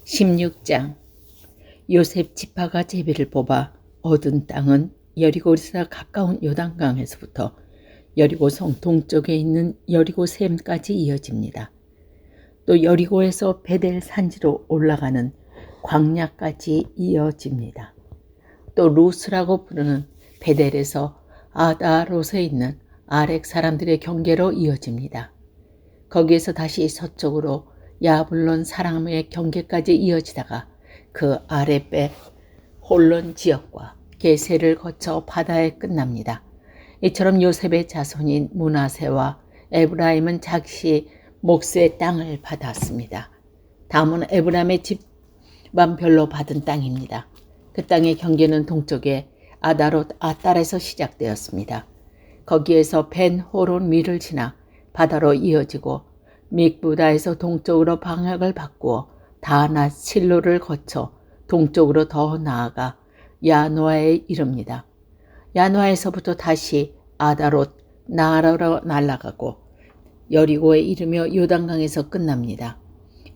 16장. 요셉 지파가 제비를 뽑아 얻은 땅은 여리고에서 가까운 요단강에서부터 여리고성 동쪽에 있는 여리고샘까지 이어집니다. 또 여리고에서 베델 산지로 올라가는 광야까지 이어집니다. 또 루스라고 부르는 베델에서 아다롯에 있는 아렉 사람들의 경계로 이어집니다. 거기에서 다시 서쪽으로 야불론 사람의 경계까지 이어지다가 그 아랫배 홀론 지역과 게세를 거쳐 바다에 끝납니다. 이처럼 요셉의 자손인 므낫세와 에브라임은 자기 몫의 땅을 받았습니다. 다음은 에브라임의 집안별로 받은 땅입니다. 그 땅의 경계는 동쪽에 아다롯 아딸에서 시작되었습니다. 거기에서 벤 호론 위를 지나 바다로 이어지고 믹부다에서 동쪽으로 방향을 바꾸어 다낫 실로를 거쳐 동쪽으로 더 나아가 야노아에 이릅니다. 야노아에서부터 다시 아다롯 나아라로 날아가고 여리고에 이르며 요단강에서 끝납니다.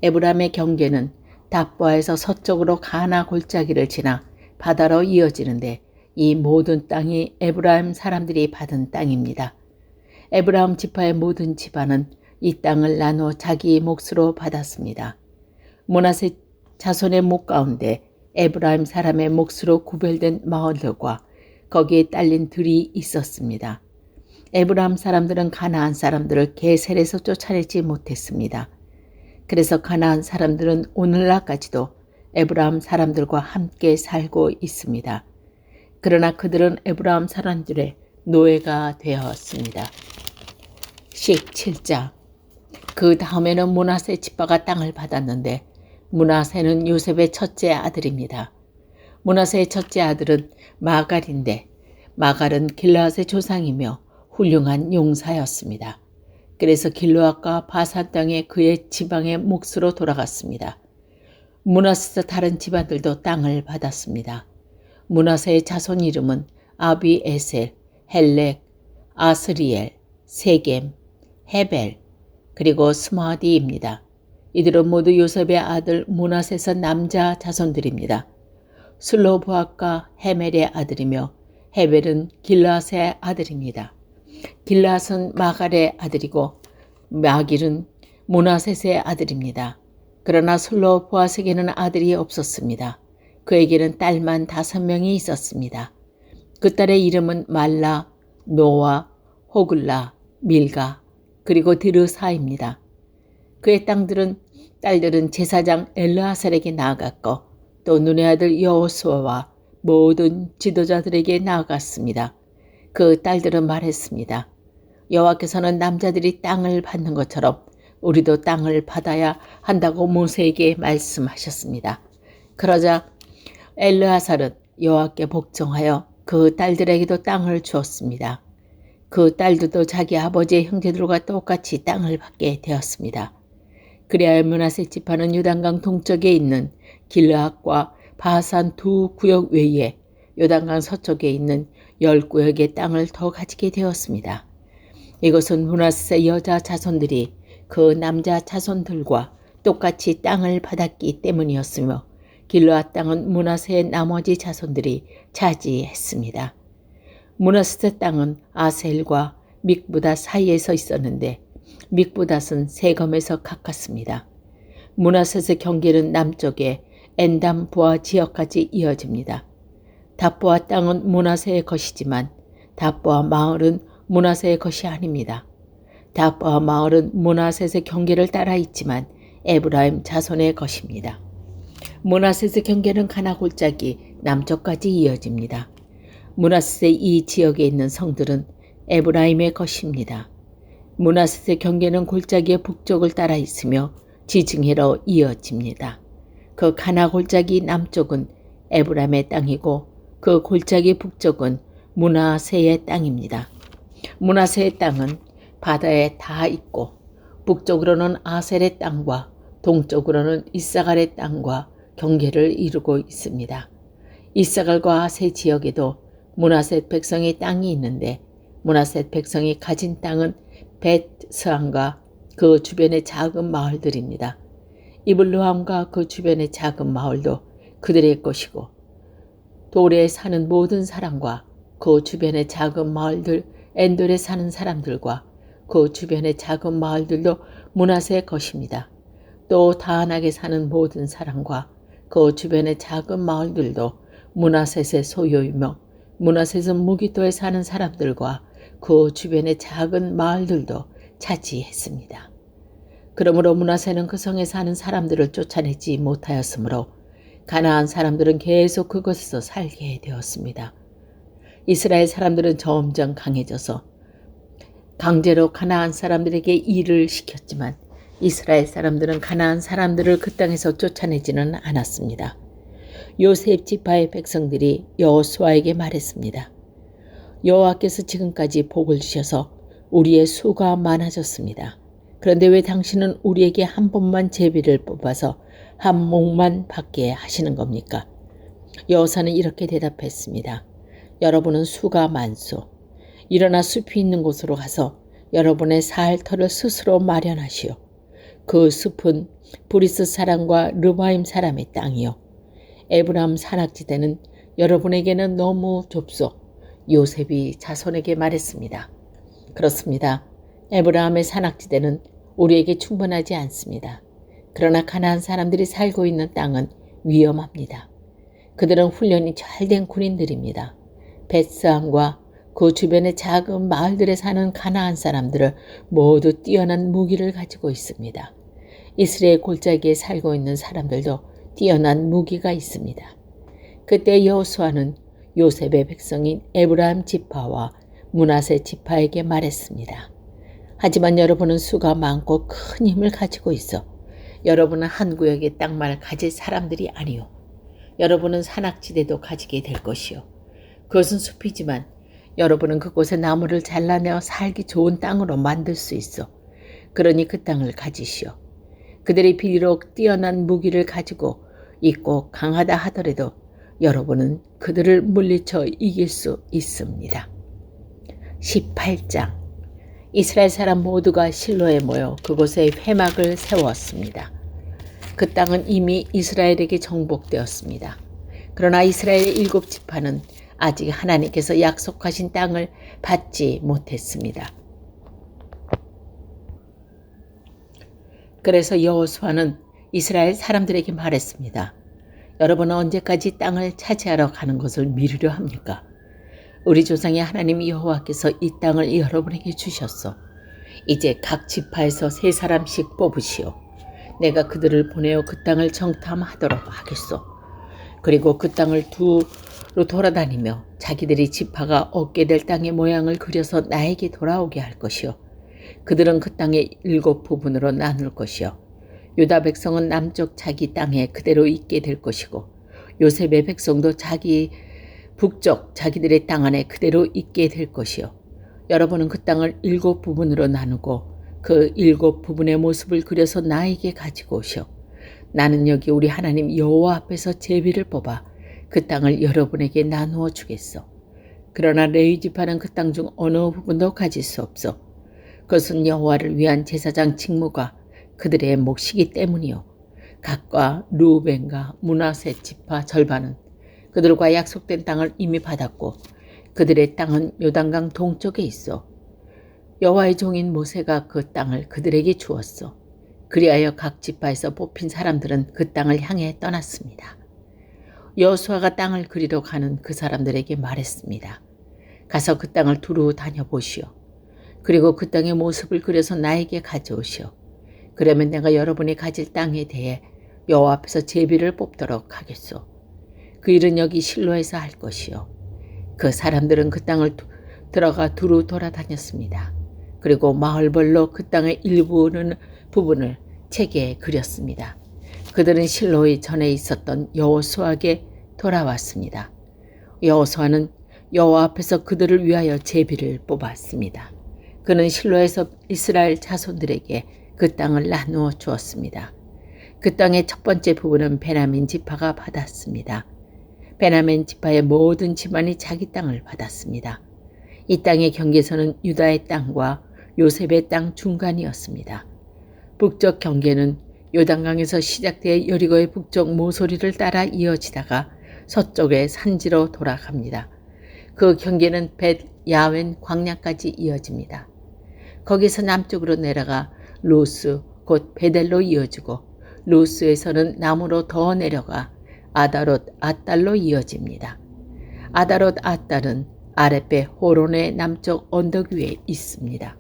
에브라임의 경계는 답보아에서 서쪽으로 가나 골짜기를 지나 바다로 이어지는데 이 모든 땅이 에브라임 사람들이 받은 땅입니다. 에브라임 지파의 모든 집안은 이 땅을 나눠 자기 몫으로 받았습니다. 므낫세 자손의 목 가운데 에브라임 사람의 몫으로 구별된 마을들과 거기에 딸린 들이 있었습니다. 에브라임 사람들은 가나안 사람들을 게셀에서 쫓아내지 못했습니다. 그래서 가나안 사람들은 오늘날까지도 에브라임 사람들과 함께 살고 있습니다. 그러나 그들은 에브라임 사람들의 노예가 되었습니다. 17장. 그 다음에는 므낫세 지파가 땅을 받았는데 므낫세는 요셉의 첫째 아들입니다. 므낫세의 첫째 아들은 마갈인데 마갈은 길르앗의 조상이며 훌륭한 용사였습니다. 그래서 길르앗과 바산 땅에 그의 지방의 몫으로 돌아갔습니다. 므낫세에서 다른 집안들도 땅을 받았습니다. 므낫세의 자손 이름은 아비에셀, 헬렉, 아스리엘, 세겜, 헤벨, 그리고 스마디입니다. 이들은 모두 요셉의 아들 므낫세에서 남자 자손들입니다. 슬로브앗과 헤멜의 아들이며 헤벨은 길르앗의 아들입니다. 길르앗은 마갈의 아들이고 마길은 므낫세의 아들입니다. 그러나 슬로브앗에게는 아들이 없었습니다. 그에게는 딸만 5명이 있었습니다. 그 딸의 이름은 말라, 노아, 호글라, 밀가, 그리고 드르사입니다. 그의 딸들은 제사장 엘르아살에게 나아갔고 또 눈의 아들 여호수아와 모든 지도자들에게 나아갔습니다. 그 딸들은 말했습니다. 여호와께서는 남자들이 땅을 받는 것처럼 우리도 땅을 받아야 한다고 모세에게 말씀하셨습니다. 그러자 엘르아살은 여호와께 복종하여 그 딸들에게도 땅을 주었습니다. 그 딸들도 자기 아버지의 형제들과 똑같이 땅을 받게 되었습니다. 그리하여 므낫세 지파는 요단강 동쪽에 있는 길르앗과 바산 2 구역 외에 요단강 서쪽에 있는 10구역의 땅을 더 가지게 되었습니다. 이것은 므낫세 여자 자손들이 그 남자 자손들과 똑같이 땅을 받았기 때문이었으며 길르앗 땅은 므낫세의 나머지 자손들이 차지했습니다. 므낫세 땅은 아셀과 믹부닷 사이에서 있었는데 믹부닷은 세검에서 가깝습니다. 므낫세의 경계는 남쪽에 엔담보아 지역까지 이어집니다. 답보아 땅은 므낫세의 것이지만 답보아 마을은 므낫세의 것이 아닙니다. 답보아 마을은 므낫세의 경계를 따라 있지만 에브라임 자손의 것입니다. 므낫세의 경계는 가나 골짜기 남쪽까지 이어집니다. 므낫세 이 지역에 있는 성들은 에브라임의 것입니다. 므낫세 경계는 골짜기의 북쪽을 따라 있으며 지중해로 이어집니다. 그 가나 골짜기 남쪽은 에브라임의 땅이고 그 골짜기 북쪽은 므낫세의 땅입니다. 므낫세의 땅은 바다에 다 있고 북쪽으로는 아셀의 땅과 동쪽으로는 이사갈의 땅과 경계를 이루고 있습니다. 이사갈과 아셀 지역에도 므낫세 백성의 땅이 있는데 므낫세 백성이 가진 땅은 벳스안과 그 주변의 작은 마을들입니다. 이블루함과 그 주변의 작은 마을도 그들의 것이고 도레에 사는 모든 사람과 그 주변의 작은 마을들, 엔돌에 사는 사람들과 그 주변의 작은 마을들도 므낫세의 것입니다. 또 다한악에 사는 모든 사람과 그 주변의 작은 마을들도 므낫셋의 소유이며 므낫셋은 무기토에 사는 사람들과 그 주변의 작은 마을들도 차지했습니다. 그러므로 므낫세는 그 성에 사는 사람들을 쫓아내지 못하였으므로 가나안 사람들은 계속 그곳에서 살게 되었습니다. 이스라엘 사람들은 점점 강해져서 강제로 가나안 사람들에게 일을 시켰지만 이스라엘 사람들은 가나안 사람들을 그 땅에서 쫓아내지는 않았습니다. 요셉 지파의 백성들이 여호수아에게 말했습니다. 여호와께서 지금까지 복을 주셔서 우리의 수가 많아졌습니다. 그런데 왜 당신은 우리에게 한 번만 제비를 뽑아서 한 몫만 받게 하시는 겁니까? 여호사는 이렇게 대답했습니다. 여러분은 수가 많소. 일어나 숲이 있는 곳으로 가서 여러분의 살 터를 스스로 마련하시오. 그 숲은 브리스 사람과 르바임 사람의 땅이요. 에브라임 산악지대는 여러분에게는 너무 좁소. 요셉이 자손에게 말했습니다. 그렇습니다. 에브라임의 산악지대는 우리에게 충분하지 않습니다. 그러나 가나안 사람들이 살고 있는 땅은 위험합니다. 그들은 훈련이 잘 된 군인들입니다. 벳스함과 그 주변의 작은 마을들에 사는 가나안 사람들을 모두 뛰어난 무기를 가지고 있습니다. 이스라엘 골짜기에 살고 있는 사람들도 뛰어난 무기가 있습니다. 그때 여호수아는 요셉의 백성인 에브라임 지파와 므낫세 지파에게 말했습니다. 하지만 여러분은 수가 많고 큰 힘을 가지고 있어 여러분은 한 구역의 땅만 가질 사람들이 아니요. 여러분은 산악지대도 가지게 될 것이요. 그것은 숲이지만 여러분은 그곳에 나무를 잘라내어 살기 좋은 땅으로 만들 수 있어. 그러니 그 땅을 가지시오. 그들이 비록 뛰어난 무기를 가지고 있고 강하다 하더라도 여러분은 그들을 물리쳐 이길 수 있습니다. 18장 이스라엘 사람 모두가 실로에 모여 그곳에 회막을 세웠습니다. 그 땅은 이미 이스라엘에게 정복되었습니다. 그러나 이스라엘의 7지파는 아직 하나님께서 약속하신 땅을 받지 못했습니다. 그래서 여호수아는 이스라엘 사람들에게 말했습니다. 여러분은 언제까지 땅을 차지하러 가는 것을 미루려 합니까? 우리 조상의 하나님 여호와께서 이 땅을 여러분에게 주셨소. 이제 각 지파에서 3사람씩 뽑으시오. 내가 그들을 보내어 그 땅을 정탐하도록 하겠소. 그리고 그 땅을 두루 돌아다니며 자기들이 지파가 얻게 될 땅의 모양을 그려서 나에게 돌아오게 할 것이요. 그들은 그 땅의 7부분으로 나눌 것이요. 유다 백성은 남쪽 자기 땅에 그대로 있게 될 것이고 요셉의 백성도 자기 북쪽 자기들의 땅 안에 그대로 있게 될 것이요. 여러분은 그 땅을 7부분으로 나누고 그 7부분의 모습을 그려서 나에게 가지고 오시오. 나는 여기 우리 하나님 여호와 앞에서 제비를 뽑아 그 땅을 여러분에게 나누어 주겠소. 그러나 레위 지파는 그 땅 중 어느 부분도 가질 수 없소. 그것은 여호와를 위한 제사장 직무가 그들의 몫이기 때문이요. gad과 르우벤과 므낫세 지파 절반은 그들과 약속된 땅을 이미 받았고 그들의 땅은 요단강 동쪽에 있어. 여호와의 종인 모세가 그 땅을 그들에게 주었어. 그리하여 각 지파에서 뽑힌 사람들은 그 땅을 향해 떠났습니다. 여호수아가 땅을 그리러 가는 그 사람들에게 말했습니다. 가서 그 땅을 두루 다녀보시오. 그리고 그 땅의 모습을 그려서 나에게 가져오시오. 그러면 내가 여러분이 가질 땅에 대해 여호와 앞에서 제비를 뽑도록 하겠소. 그 일은 여기 실로에서 할 것이요. 그 사람들은 그 땅을 들어가 두루 돌아다녔습니다. 그리고 마을별로 그 땅의 일부는 부분을 책에 그렸습니다. 그들은 실로의 전에 있었던 여호수아에게 돌아왔습니다. 여호수아는 여호와 앞에서 그들을 위하여 제비를 뽑았습니다. 그는 실로에서 이스라엘 자손들에게 그 땅을 나누어 주었습니다. 그 땅의 첫 번째 부분은 베냐민 지파가 받았습니다. 베냐민 지파의 모든 집안이 자기 땅을 받았습니다. 이 땅의 경계선은 유다의 땅과 요셉의 땅 중간이었습니다. 북쪽 경계는 요단강에서 시작되어 여리고의 북쪽 모소리를 따라 이어지다가 서쪽의 산지로 돌아갑니다. 그 경계는 벳 야웬 광야까지 이어집니다. 거기서 남쪽으로 내려가 루스 곧 베델로 이어지고 루스에서는 남으로 더 내려가 아다롯 아달로 이어집니다. 아다롯 아달은 아랫배 호론의 남쪽 언덕 위에 있습니다.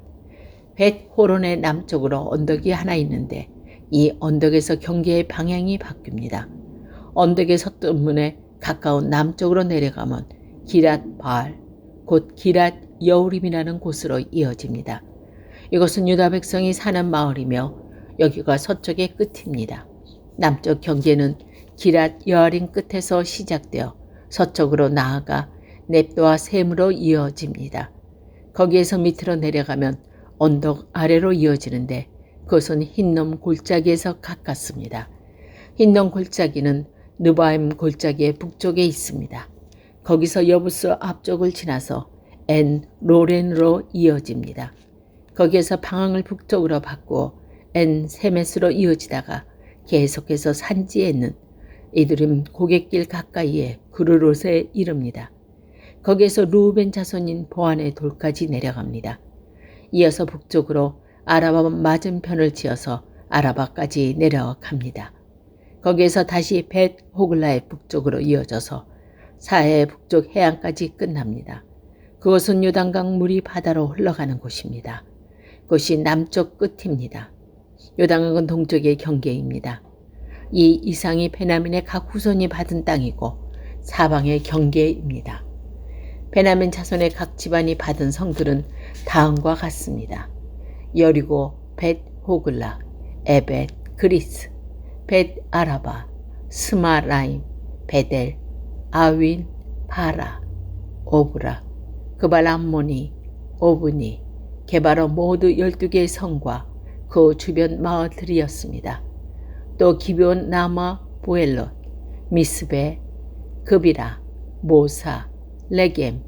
벳 호론의 남쪽으로 언덕이 하나 있는데 이 언덕에서 경계의 방향이 바뀝니다. 언덕의 서쪽문에 가까운 남쪽으로 내려가면 기랏 바알, 곧 기랏 여우림이라는 곳으로 이어집니다. 이것은 유다 백성이 사는 마을이며 여기가 서쪽의 끝입니다. 남쪽 경계는 기랏 여아림 끝에서 시작되어 서쪽으로 나아가 넵도와 셈으로 이어집니다. 거기에서 밑으로 내려가면 언덕 아래로 이어지는데 그것은 힌놈 골짜기에서 가깝습니다. 힌놈 골짜기는 느바임 골짜기의 북쪽에 있습니다. 거기서 여부스 앞쪽을 지나서 엔 로렌으로 이어집니다. 거기에서 방향을 북쪽으로 바꾸어 엔 세메스로 이어지다가 계속해서 산지에 있는 이드림 고갯길 가까이에 그르롯에 이릅니다. 거기에서 루벤 자손인 보안의 돌까지 내려갑니다. 이어서 북쪽으로 아라바 맞은편을 지어서 아라바까지 내려갑니다. 거기에서 다시 벳 호글라의 북쪽으로 이어져서 사해 북쪽 해안까지 끝납니다. 그것은 요단강 물이 바다로 흘러가는 곳입니다. 그것이 남쪽 끝입니다. 요단강은 동쪽의 경계입니다. 이 이상이 베냐민의 각 후손이 받은 땅이고 사방의 경계입니다. 베냐민 자손의 각 집안이 받은 성들은 다음과 같습니다. 여리고, 벳 호글라, 에벳, 그리스, 벳 아라바, 스마라임, 베델, 아윈, 바라, 오브라, 그발 암모니, 오브니, 게바로 모두 12개의 성과 그 주변 마을들이었습니다. 또 기브온 나마 보엘롯, 미스베, 그비라, 모사, 레겜,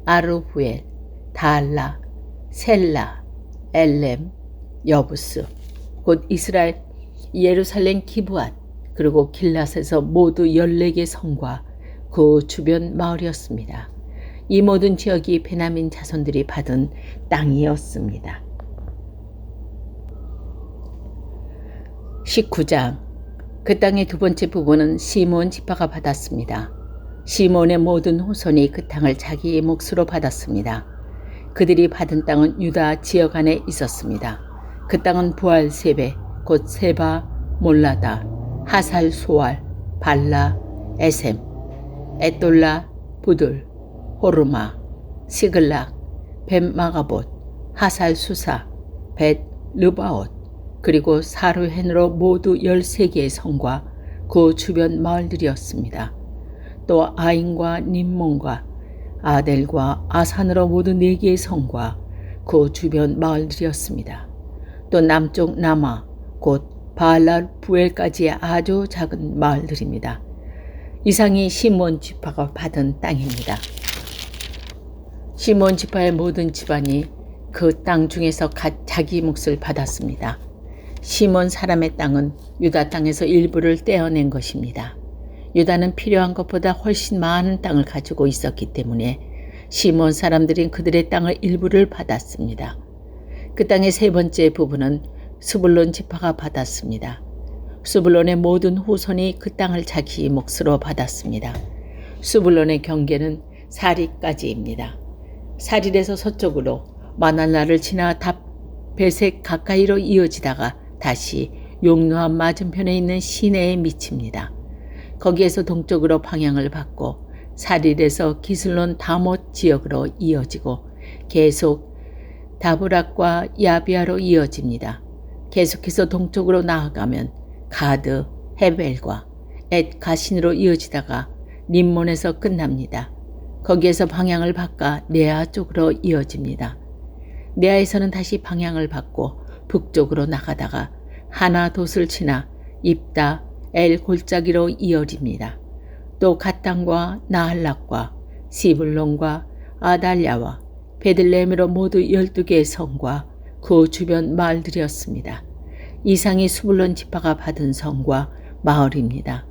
아르부엘, 달라, 셀라, 엘렘, 여부스, 곧 이스라엘 예루살렘 기브앗, 그리고 길랏에서 모두 14개 성과 그 주변 마을이었습니다. 이 모든 지역이 베냐민 자손들이 받은 땅이었습니다. 19장. 그 땅의 두 번째 부분은 시몬 지파가 받았습니다. 시몬의 모든 후손이 그 땅을 자기의 몫으로 받았습니다. 그들이 받은 땅은 유다 지역 안에 있었습니다. 그 땅은 부알 세베, 곧 세바, 몰라다, 하살 소알, 발라, 에셈, 에돌라, 부들, 호르마, 시글락, 벳마가봇, 하살 수사, 벳 르바옷, 그리고 사르헨으로 모두 13개의 성과 그 주변 마을들이었습니다. 또 아인과 림몬과 아델과 아산으로 모두 4개의 성과 그 주변 마을들이었습니다. 또 남쪽 나마 곧 바알라 부엘까지의 아주 작은 마을들입니다. 이상이 시몬 지파가 받은 땅입니다. 시몬 지파의 모든 집안이 그 땅 중에서 자기 몫을 받았습니다. 시몬 사람의 땅은 유다 땅에서 일부를 떼어낸 것입니다. 유다는 필요한 것보다 훨씬 많은 땅을 가지고 있었기 때문에 시몬 사람들은 그들의 땅을 일부를 받았습니다. 그 땅의 세 번째 부분은 스불론 지파가 받았습니다. 스불론의 모든 후손이 그 땅을 자기 몫으로 받았습니다. 스불론의 경계는 사리까지입니다. 사릴에서 서쪽으로 마날라를 지나 답베색 가까이로 이어지다가 다시 용노암 맞은편에 있는 시내에 미칩니다. 거기에서 동쪽으로 방향을 받고 사릴에서 기슬론 다못 지역으로 이어지고 계속 다브락과 야비아로 이어집니다. 계속해서 동쪽으로 나아가면 가드, 헤벨과 엣 가신으로 이어지다가 림몬에서 끝납니다. 거기에서 방향을 바꿔 네아 쪽으로 이어집니다. 네아에서는 다시 방향을 바꿔 북쪽으로 나가다가 하나돛을 지나 입다, 엘 골짜기로 이어집니다. 또 갓당과 나할락과 시블론과 아달랴와 베들레헴으로 모두 12개의 성과 그 주변 마을들이었습니다. 이상이 스불론 지파가 받은 성과 마을입니다.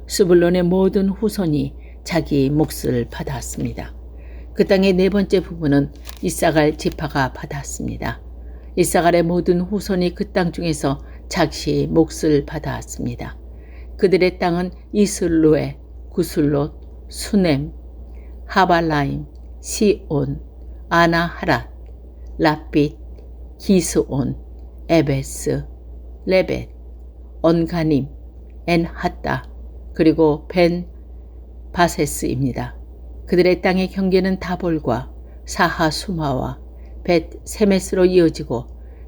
스불론의 모든 후손이 자기 몫을 받았습니다. 그 땅의 네 번째 부분은 이사갈 지파가 받았습니다. 이사갈의 모든 후손이 그 땅 중에서 자기 몫을 받았습니다. 그들의 땅은 이슬로에, 구슬롯, 수넴, 하발라임, 시온, 아나하랏, 라빛, 기스온, 에베스, 레벳, 언가님, 엔하따, 그리고 벤 바세스입니다. 그들의 땅의 경계는 다볼과 사하수마와 벳 세메스로 이어지고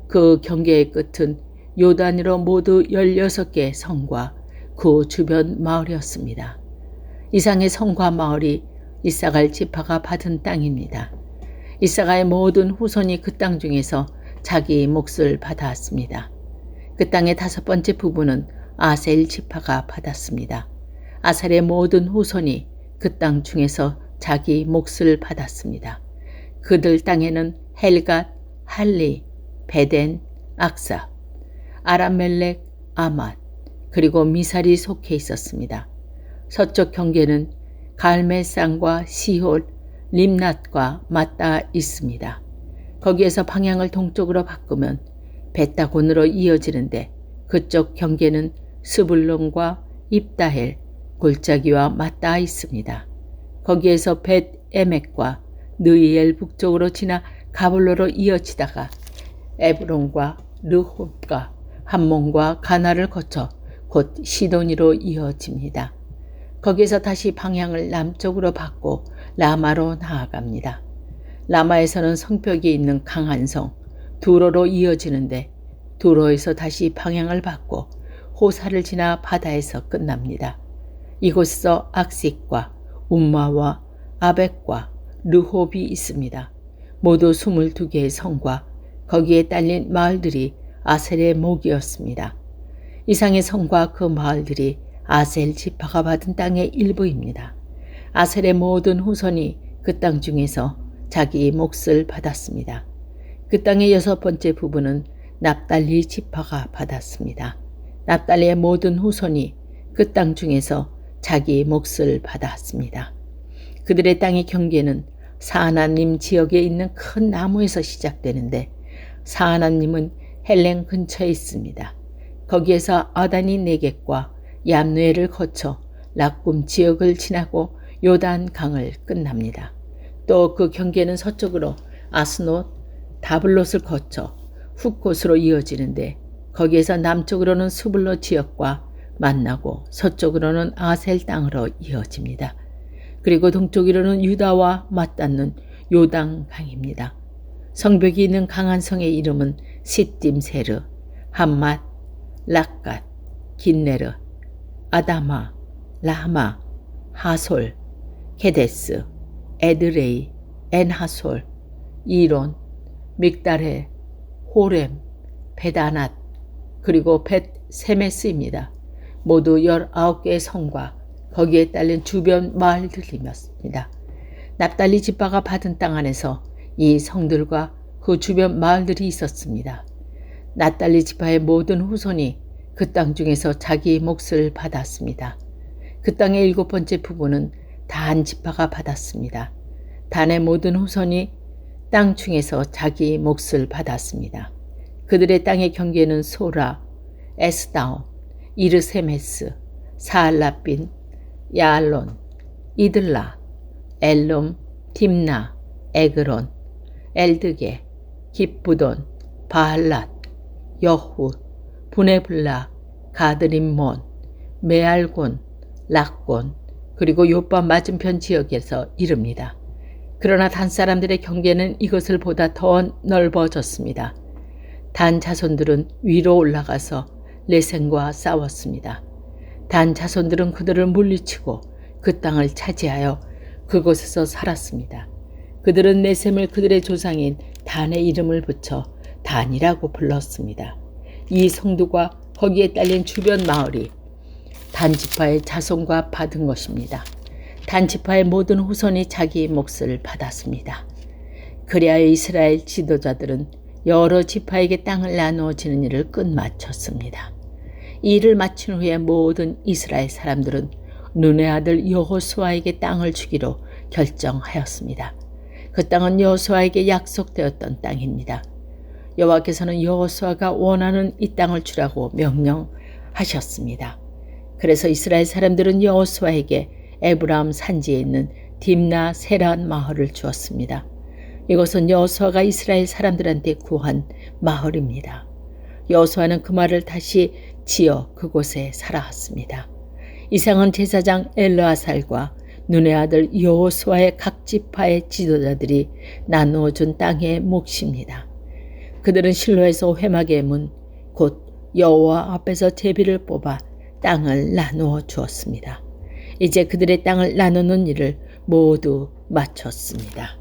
그 경계의 끝은 요단으로 모두 16개의 성과 그 주변 마을이었습니다. 이상의 성과 마을이 이사갈 지파가 받은 땅입니다. 이사가의 모든 후손이 그 땅 중에서 자기 몫을 받았습니다. 그 땅의 다섯 번째 부분은 아셀 지파가 받았습니다. 아셀의 모든 후손이 그 땅 중에서 자기 몫을 받았습니다. 그들 땅에는 헬갓, 할리, 베덴, 악사, 아람멜렉, 아맛, 그리고 미살이 속해 있었습니다. 서쪽 경계는 갈멜산과 시홀, 림낫과 맞닿아 있습니다. 거기에서 방향을 동쪽으로 바꾸면 벳다곤으로 이어지는데 그쪽 경계는 스불론과 입다헬, 골짜기와 맞닿아 있습니다. 거기에서 벳 에멕과 느이엘 북쪽으로 지나 가볼로로 이어지다가 에브론과 르홉과 함몬과 가나를 거쳐 곧 시도니로 이어집니다. 거기에서 다시 방향을 남쪽으로 바꿔 라마로 나아갑니다. 라마에서는 성벽이 있는 강한 성 두로로 이어지는데 두로에서 다시 방향을 바꿔 호사를 지나 바다에서 끝납니다. 이곳에서 악식과 움마와 아벡과 르홉이 있습니다. 모두 22개의 성과 거기에 딸린 마을들이 아셀의 몫이었습니다. 이상의 성과 그 마을들이 아셀 지파가 받은 땅의 일부입니다. 아셀의 모든 후손이 그 땅 중에서 자기 몫을 받았습니다. 그 땅의 여섯 번째 부분은 납달리 지파가 받았습니다. 납달리의 모든 후손이 그 땅 중에서 자기 몫을 받았습니다. 그들의 땅의 경계는 사하나님 지역에 있는 큰 나무에서 시작되는데 사하나님은 헬렌 근처에 있습니다. 거기에서 아다니 네겟과 얌누엘을 거쳐 락꿈 지역을 지나고 요단 강을 끝납니다. 또 그 경계는 서쪽으로 아스노, 다블롯을 거쳐 훅곳으로 이어지는데 거기에서 남쪽으로는 스불로 지역과 만나고 서쪽으로는 아셀 땅으로 이어집니다. 그리고 동쪽으로는 유다와 맞닿는 요단 강입니다. 성벽이 있는 강한 성의 이름은 시딤세르, 함맛, 락갓, 긴네르, 아다마, 라마, 하솔, 게데스, 에드레이, 엔하솔, 이론, 믹달해, 호렘, 베다낫, 그리고 벳 세메스입니다. 모두 19개의 성과 거기에 딸린 주변 마을들이었습니다. 납달리 지파가 받은 땅 안에서 이 성들과 그 주변 마을들이 있었습니다. 납달리 지파의 모든 후손이 그 땅 중에서 자기 몫을 받았습니다. 그 땅의 일곱 번째 부분은 단 지파가 받았습니다. 단의 모든 후손이 땅 중에서 자기 몫을 받았습니다. 그들의 땅의 경계는 소라, 에스다온, 이르세메스, 사알라빈, 야알론, 이들라, 엘롬, 딥나, 에그론, 엘드게, 깁부돈, 바할랏, 여후, 부네블라, 가드림몬, 메알곤, 락곤, 그리고 요빠 맞은편 지역에서 이릅니다. 그러나 단 사람들의 경계는 이것을 보다 더 넓어졌습니다. 단 자손들은 위로 올라가서 레센과 싸웠습니다. 단 자손들은 그들을 물리치고 그 땅을 차지하여 그곳에서 살았습니다. 그들은 레셈을 그들의 조상인 단의 이름을 붙여 단이라고 불렀습니다. 이 성도가 거기에 딸린 주변 마을이 단지파의 자손과 받은 것입니다. 단지파의 모든 후손이 자기 몫을 받았습니다. 그리하여 이스라엘 지도자들은 여러 지파에게 땅을 나누어 지는 일을 끝마쳤습니다. 이 일을 마친 후에 모든 이스라엘 사람들은 눈의 아들 여호수아에게 땅을 주기로 결정하였습니다. 그 땅은 여호수아에게 약속되었던 땅입니다. 여호와께서는 여호수아가 원하는 이 땅을 주라고 명령하셨습니다. 그래서 이스라엘 사람들은 여호수아에게 에브라임 산지에 있는 딥나 세란 마을을 주었습니다. 이것은 여호수아가 이스라엘 사람들한테 구한 마을입니다. 여호수아는 그 마을을 다시 지어 그곳에 살아왔습니다. 이상은 제사장 엘르아살과 눈의 아들 여호수아의 각 지파의 지도자들이 나누어 준 땅의 몫입니다. 그들은 실로에서 회막의 문, 곧 여호와 앞에서 제비를 뽑아 땅을 나누어 주었습니다. 이제 그들의 땅을 나누는 일을 모두 마쳤습니다.